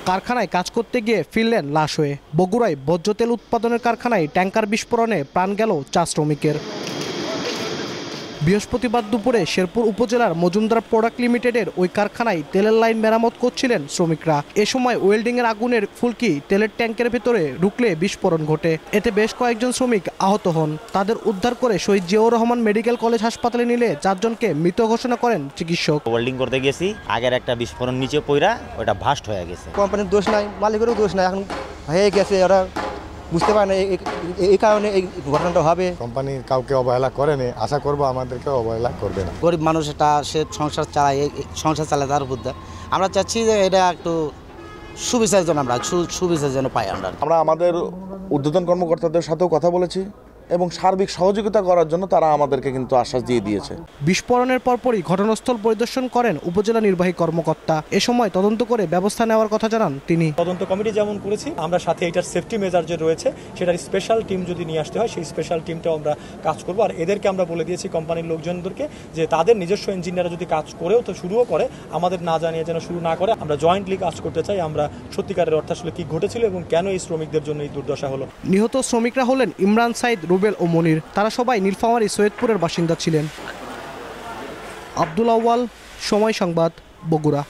কারখানায় কাজ করতে গিয়ে ফিরলেন লাশ হয়ে। বগুড়ায় ভোজ্য তেল উৎপাদনের কারখানায় ট্যাঙ্কার বিস্ফোরণে প্রাণ গেল 4 শ্রমিকের। বৃহস্পতিবার দুপুরে শেরপুর উপজেলার মজুমদার প্রোডাক্ট লিমিটেডের ওই কারখানায় তেলের লাইন মেরামত করছিলেন শ্রমিকরা। এ সময় ওয়েল্ডিংয়ের আগুনের ফুলকি তেলের ট্যাঙ্কের ভেতরে ঢুকলে বিস্ফোরণ ঘটে। এতে বেশ কয়েকজন শ্রমিক আহত হন। তাদের উদ্ধার করে শহীদ জিয়াউর রহমান মেডিকেল কলেজ হাসপাতালে নিলে 4 জনকে মৃত ঘোষণা করেন চিকিৎসক। ওয়েল্ডিং করতে গেছি, আগের একটা বিস্ফোরণ নিচে পড়া ওটা ভাস্ট হয়ে গেছে। কোম্পানির দোষ নাই, মালিকেরও দোষ নাই, এখন হয়ে গেছে, ওরা বুঝতে পারে না এই কারণে এই ঘটনাটা হবে। কোম্পানি কাউকে অবহেলা করেনি, আশা করবো আমাদেরকে অবহেলা করবে না। গরিব মানুষ এটা সে সংসার চালায় তার উপর। আমরা চাচ্ছি যে এটা একটু সুবিচার জন্য সুবিচার জন্য পাই। আমরা আমাদের ঊর্ধ্বতন কর্মকর্তাদের সাথেও কথা বলেছি এবং সার্বিক সহযোগিতা করার জন্য তারা আমাদেরকে কিন্তু আশ্বাস দিয়ে দিয়েছে। বিস্ফোরণের পরপরই ঘটনাস্থল পরিদর্শন করেন উপজেলা নির্বাহী কর্মকর্তা। এ সময় তদন্ত করে ব্যবস্থা নেওয়ার কথা জানান তিনি। তদন্ত কমিটি যেমন করেছি, আমরা সাথে এটার সেফটি মেজার যে রয়েছে সেটার স্পেশাল টিম যদি নিয়ে আসতে হয় সেই স্পেশাল টিমটাও আমরা কাজ করবো। আর এদেরকে আমরা বলে দিয়েছি কোম্পানির লোকজনদেরকে যে তাদের নিজস্ব ইঞ্জিনিয়াররা যদি কাজ করেও তো শুরুও করে, আমাদের না জানিয়ে যেন শুরু না করে। আমরা জয়েন্টলি কাজ করতে চাই। আমরা সত্যিকারের অর্থে আসলে কি ঘটেছিল এবং কেন এই শ্রমিকদের জন্য এই দুর্দশা হলো। নিহত শ্রমিকরা হলেন ইমরান সাইদ, রুবেল ও মনির। তারা সবাই নীলফামারী সৈয়দপুরের বাসিন্দা ছিলেন। আব্দুল আউয়াল, সময় সংবাদ, বগুড়া।